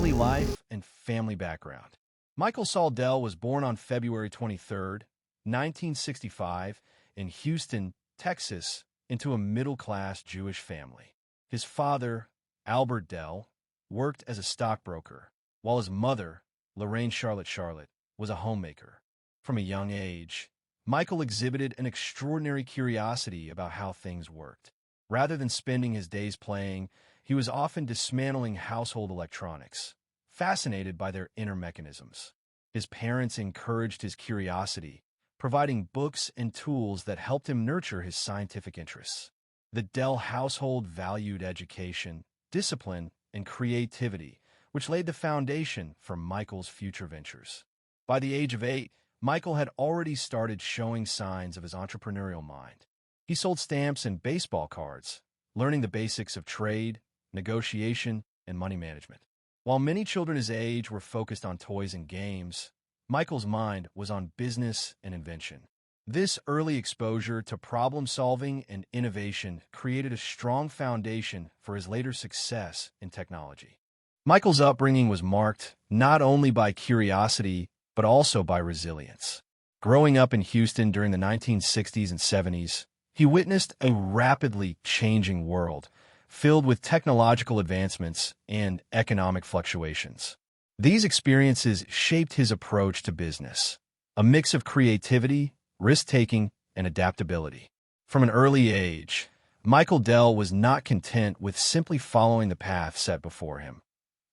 early life and family background. Michael Saul Dell was born on February 23, 1965, in Houston, Texas, into a middle-class Jewish family. His father, Albert Dell, worked as a stockbroker, while his mother, Lorraine Charlotte, was a homemaker. From a young age, Michael exhibited an extraordinary curiosity about how things worked. Rather than spending his days playing, he was often dismantling household electronics, fascinated by their inner mechanisms. His parents encouraged his curiosity, providing books and tools that helped him nurture his scientific interests. The Dell household valued education, discipline, and creativity, which laid the foundation for Michael's future ventures. By the age of 8, Michael had already started showing signs of his entrepreneurial mind. He sold stamps and baseball cards, learning the basics of trade, negotiation, and money management. While many children his age were focused on toys and games, Michael's mind was on business and invention. This early exposure to problem-solving and innovation created a strong foundation for his later success in technology. Michael's upbringing was marked not only by curiosity, but also by resilience. Growing up in Houston during the 1960s and 70s, he witnessed a rapidly changing world filled with technological advancements and economic fluctuations. These experiences shaped his approach to business, a mix of creativity, risk-taking, and adaptability. From an early age, Michael Dell was not content with simply following the path set before him.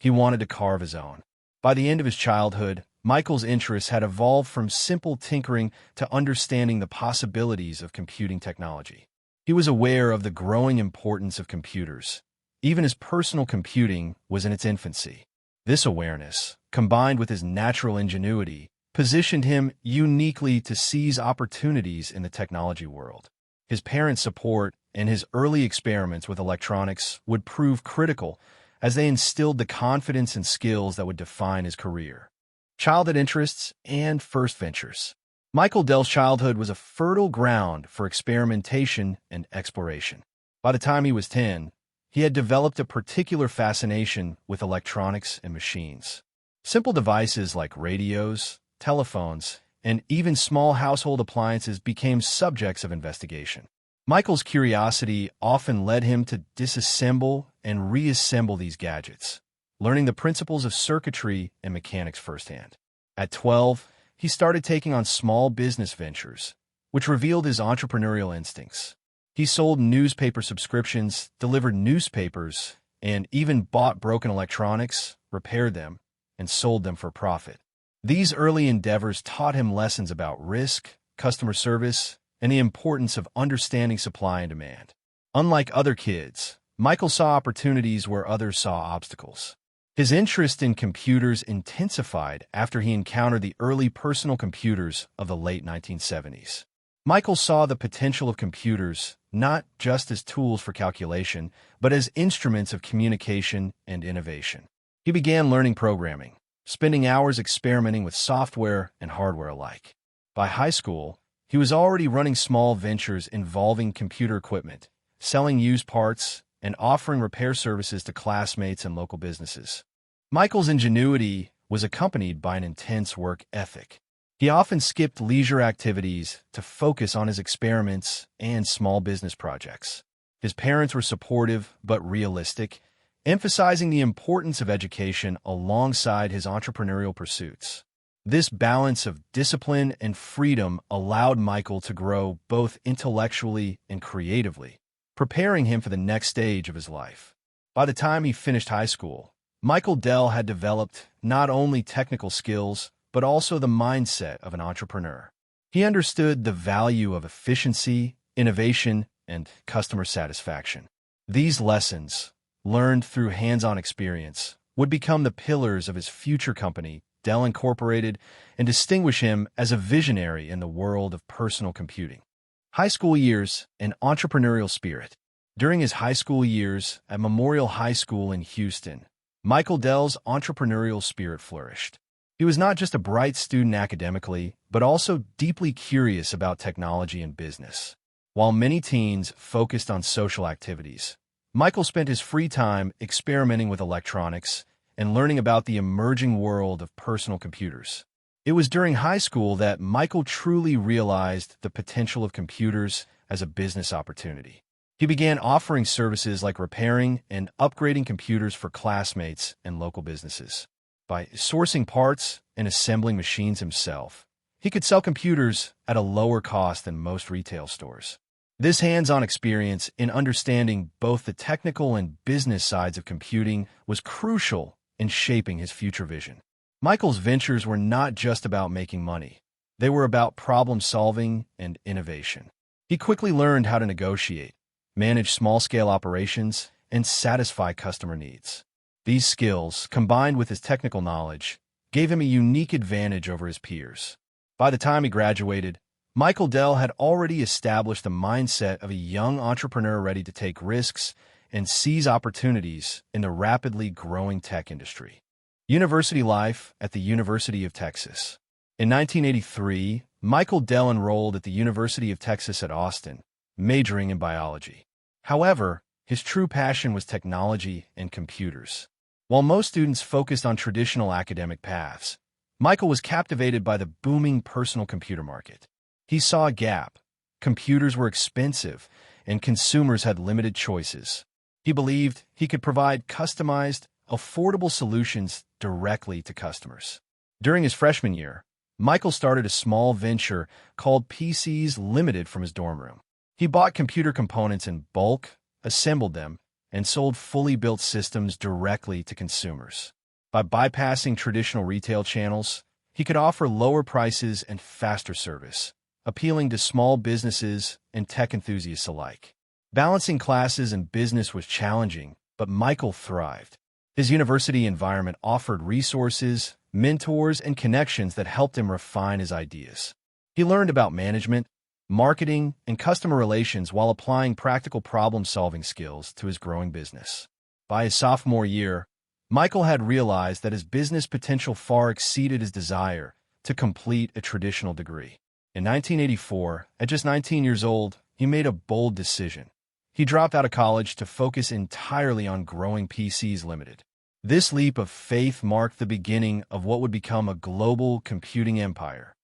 He wanted to carve his own. By the end of his childhood, Michael's interests had evolved from simple tinkering to understanding the possibilities of computing technology. He was aware of the growing importance of computers, even as personal computing was in its infancy. This awareness, combined with his natural ingenuity, positioned him uniquely to seize opportunities in the technology world. His parents' support and his early experiments with electronics would prove critical as they instilled the confidence and skills that would define his career. Childhood interests and first ventures. Michael Dell's childhood was a fertile ground for experimentation and exploration. By the time he was 10, he had developed a particular fascination with electronics and machines. Simple devices like radios, telephones, and even small household appliances became subjects of investigation. Michael's curiosity often led him to disassemble and reassemble these gadgets, learning the principles of circuitry and mechanics firsthand. At 12, he started taking on small business ventures, which revealed his entrepreneurial instincts. He sold newspaper subscriptions, delivered newspapers, and even bought broken electronics, repaired them, and sold them for profit. These early endeavors taught him lessons about risk, customer service, and the importance of understanding supply and demand. Unlike other kids, Michael saw opportunities where others saw obstacles. His interest in computers intensified after he encountered the early personal computers of the late 1970s. Michael saw the potential of computers not just as tools for calculation, but as instruments of communication and innovation. He began learning programming, spending hours experimenting with software and hardware alike. By high school, he was already running small ventures involving computer equipment, selling used parts, and offering repair services to classmates and local businesses. Michael's ingenuity was accompanied by an intense work ethic. He often skipped leisure activities to focus on his experiments and small business projects. His parents were supportive but realistic, emphasizing the importance of education alongside his entrepreneurial pursuits. This balance of discipline and freedom allowed Michael to grow both intellectually and creatively, preparing him for the next stage of his life. By the time he finished high school, Michael Dell had developed not only technical skills, but also the mindset of an entrepreneur. He understood the value of efficiency, innovation, and customer satisfaction. These lessons, learned through hands-on experience, would become the pillars of his future company, Dell Incorporated, and distinguish him as a visionary in the world of personal computing. High school years and entrepreneurial spirit. During his high school years at Memorial High School in Houston, Michael Dell's entrepreneurial spirit flourished. He was not just a bright student academically, but also deeply curious about technology and business. While many teens focused on social activities, Michael spent his free time experimenting with electronics and learning about the emerging world of personal computers. It was during high school that Michael truly realized the potential of computers as a business opportunity. He began offering services like repairing and upgrading computers for classmates and local businesses. By sourcing parts and assembling machines himself, he could sell computers at a lower cost than most retail stores. This hands-on experience in understanding both the technical and business sides of computing was crucial in shaping his future vision. Michael's ventures were not just about making money. They were about problem-solving and innovation. He quickly learned how to negotiate, manage small-scale operations, and satisfy customer needs. These skills, combined with his technical knowledge, gave him a unique advantage over his peers. By the time he graduated, Michael Dell had already established the mindset of a young entrepreneur ready to take risks and seize opportunities in the rapidly growing tech industry. University life at the University of Texas. In 1983, Michael Dell enrolled at the University of Texas at Austin, majoring in biology. However, his true passion was technology and computers. While most students focused on traditional academic paths, Michael was captivated by the booming personal computer market. He saw a gap. Computers were expensive, and consumers had limited choices. He believed he could provide customized, affordable solutions directly to customers. During his freshman year, Michael started a small venture called PCs Limited from his dorm room. He bought computer components in bulk, assembled them, and sold fully built systems directly to consumers. By bypassing traditional retail channels, he could offer lower prices and faster service, appealing to small businesses and tech enthusiasts alike. Balancing classes and business was challenging, but Michael thrived. His university environment offered resources, mentors, and connections that helped him refine his ideas. He learned about management, marketing, and customer relations while applying practical problem-solving skills to his growing business. By his sophomore year, Michael had realized that his business potential far exceeded his desire to complete a traditional degree. In 1984, at just 19 years old, he made a bold decision. He dropped out of college to focus entirely on growing PCs Limited. This leap of faith marked the beginning of what would become a global computing empire.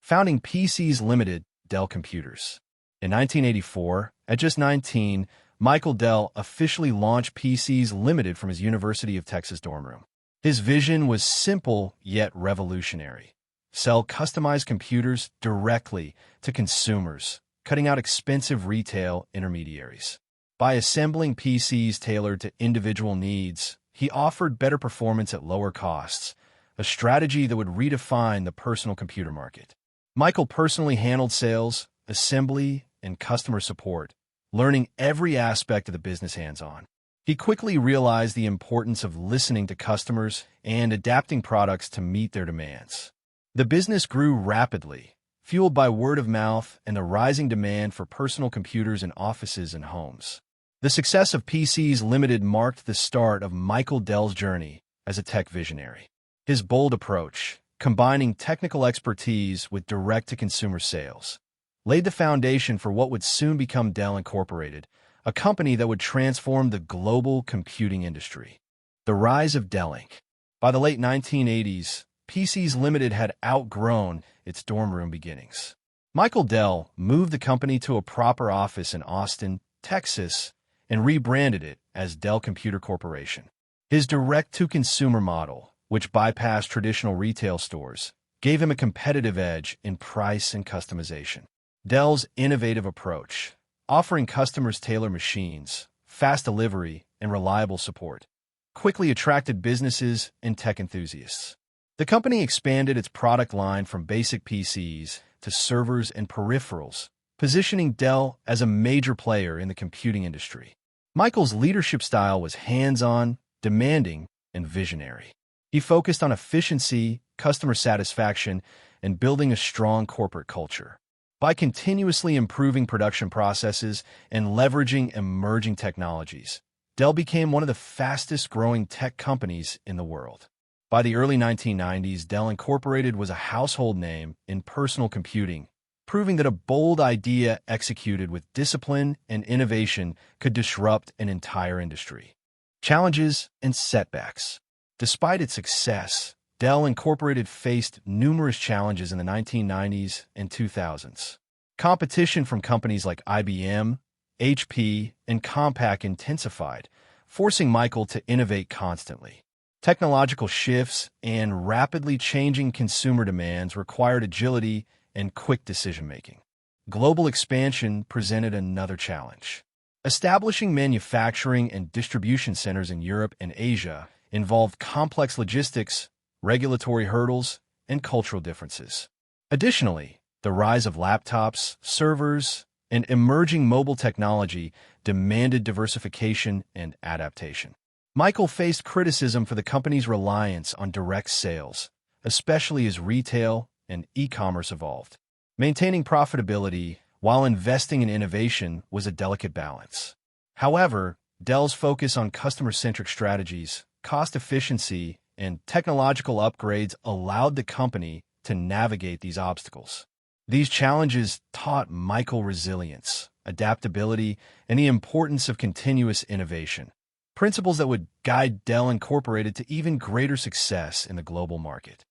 Founding PCs Limited, Dell Computers. In 1984, at just 19, Michael Dell officially launched PCs Limited from his University of Texas dorm room. His vision was simple yet revolutionary. Sell customized computers directly to consumers, cutting out expensive retail intermediaries. By assembling PCs tailored to individual needs, he offered better performance at lower costs, a strategy that would redefine the personal computer market. Michael personally handled sales, assembly, and customer support, learning every aspect of the business hands-on. He quickly realized the importance of listening to customers and adapting products to meet their demands. The business grew rapidly, fueled by word of mouth and the rising demand for personal computers in offices and homes. The success of PCs Limited marked the start of Michael Dell's journey as a tech visionary. His bold approach, combining technical expertise with direct-to-consumer sales, laid the foundation for what would soon become Dell Incorporated, a company that would transform the global computing industry. The rise of Dell Inc. By the late 1980s, PCs Limited had outgrown its dorm room beginnings. Michael Dell moved the company to a proper office in Austin, Texas, and rebranded it as Dell Computer Corporation. His direct-to-consumer model, which bypassed traditional retail stores, gave him a competitive edge in price and customization. Dell's innovative approach, offering customers tailored machines, fast delivery, and reliable support, quickly attracted businesses and tech enthusiasts. The company expanded its product line from basic PCs to servers and peripherals, positioning Dell as a major player in the computing industry. Michael's leadership style was hands-on, demanding, and visionary. He focused on efficiency, customer satisfaction, and building a strong corporate culture. By continuously improving production processes and leveraging emerging technologies, Dell became one of the fastest-growing tech companies in the world. By the early 1990s, Dell Incorporated was a household name in personal computing, proving that a bold idea executed with discipline and innovation could disrupt an entire industry. Challenges and setbacks. Despite its success, Dell Incorporated faced numerous challenges in the 1990s and 2000s. Competition from companies like IBM, HP, and Compaq intensified, forcing Michael to innovate constantly. Technological shifts and rapidly changing consumer demands required agility and quick decision-making. Global expansion presented another challenge. Establishing manufacturing and distribution centers in Europe and Asia involved complex logistics, regulatory hurdles, and cultural differences. Additionally, the rise of laptops, servers, and emerging mobile technology demanded diversification and adaptation. Michael faced criticism for the company's reliance on direct sales, especially as retail and e-commerce evolved. Maintaining profitability while investing in innovation was a delicate balance. However, Dell's focus on customer-centric strategies, cost efficiency, and technological upgrades allowed the company to navigate these obstacles. These challenges taught Michael resilience, adaptability, and the importance of continuous innovation, principles that would guide Dell Incorporated to even greater success in the global market.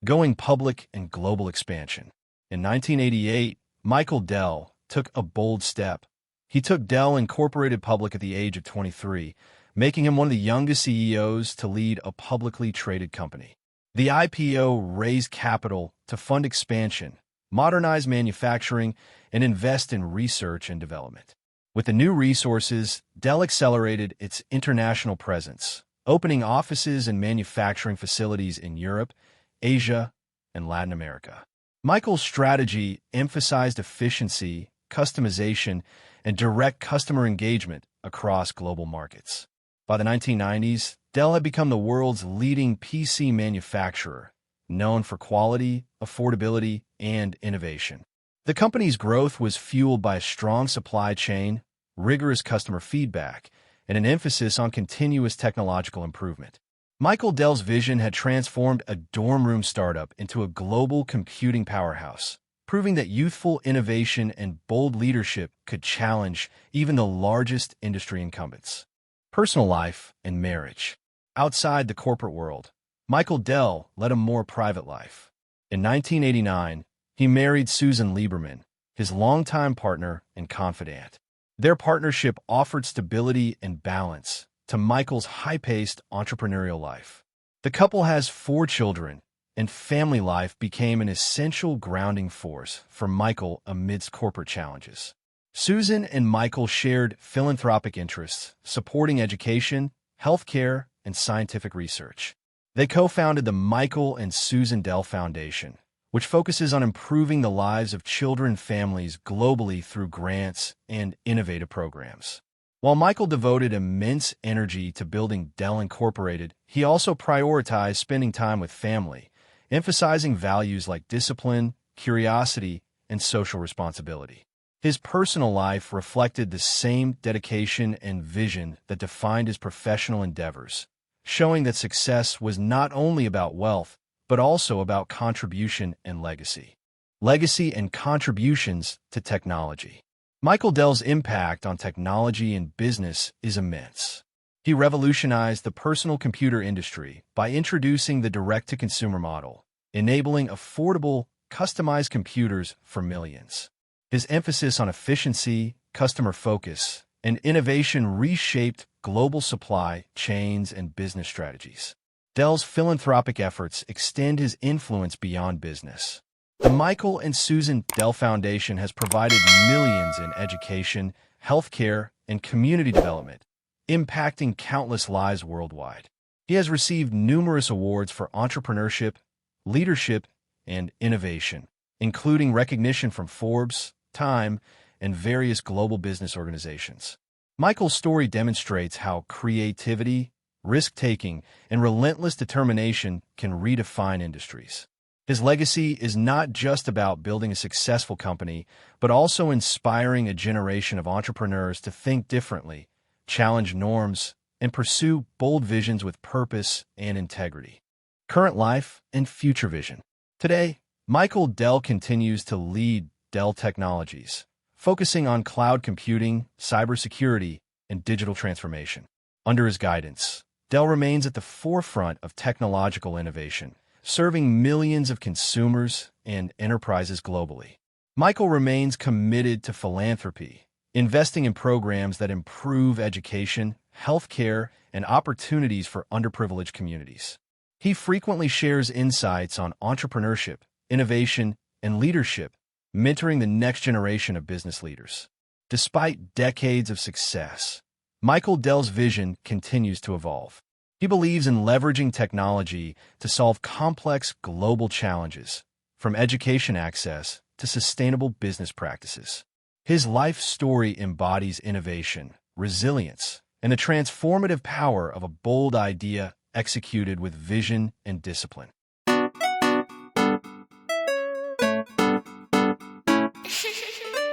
Going public and global expansion. In 1988, Michael Dell took a bold step. He took Dell Incorporated public at the age of 23, making him one of the youngest CEOs to lead a publicly traded company. The IPO raised capital to fund expansion, modernize manufacturing, and invest in research and development. With the new resources, Dell accelerated its international presence, opening offices and manufacturing facilities in Europe, Asia, and Latin America. Michael's strategy emphasized efficiency, customization, and direct customer engagement across global markets. By the 1990s, Dell had become the world's leading PC manufacturer, known for quality, affordability, and innovation. The company's growth was fueled by a strong supply chain, rigorous customer feedback, and an emphasis on continuous technological improvement. Michael Dell's vision had transformed a dorm room startup into a global computing powerhouse, proving that youthful innovation and bold leadership could challenge even the largest industry incumbents. Personal life and marriage. Outside the corporate world, Michael Dell led a more private life. In 1989, he married Susan Lieberman, his longtime partner and confidant. Their partnership offered stability and balance to Michael's high-paced entrepreneurial life. The couple has 4 children, and family life became an essential grounding force for Michael amidst corporate challenges. Susan and Michael shared philanthropic interests, supporting education, healthcare, and scientific research. They co-founded the Michael and Susan Dell Foundation, which focuses on improving the lives of children and families globally through grants and innovative programs. While Michael devoted immense energy to building Dell Incorporated, he also prioritized spending time with family, emphasizing values like discipline, curiosity, and social responsibility. His personal life reflected the same dedication and vision that defined his professional endeavors, showing that success was not only about wealth, but also about contribution and legacy. Legacy and contributions to technology. Michael Dell's impact on technology and business is immense. He revolutionized the personal computer industry by introducing the direct-to-consumer model, enabling affordable, customized computers for millions. His emphasis on efficiency, customer focus, and innovation reshaped global supply chains and business strategies. Dell's philanthropic efforts extend his influence beyond business. The Michael and Susan Dell Foundation has provided millions in education, healthcare, and community development, impacting countless lives worldwide. He has received numerous awards for entrepreneurship, leadership, and innovation, including recognition from Forbes, Time, and various global business organizations. Michael's story demonstrates how creativity, risk-taking, and relentless determination can redefine industries. His legacy is not just about building a successful company, but also inspiring a generation of entrepreneurs to think differently, challenge norms, and pursue bold visions with purpose and integrity. Current life and future vision. Today, Michael Dell continues to lead Dell Technologies, focusing on cloud computing, cybersecurity, and digital transformation. Under his guidance, Dell remains at the forefront of technological innovation, serving millions of consumers and enterprises globally. Michael remains committed to philanthropy, investing in programs that improve education, healthcare, and opportunities for underprivileged communities. He frequently shares insights on entrepreneurship, innovation, and leadership, mentoring the next generation of business leaders. Despite decades of success, Michael Dell's vision continues to evolve. He believes in leveraging technology to solve complex global challenges, from education access to sustainable business practices. His life story embodies innovation, resilience, and the transformative power of a bold idea executed with vision and discipline.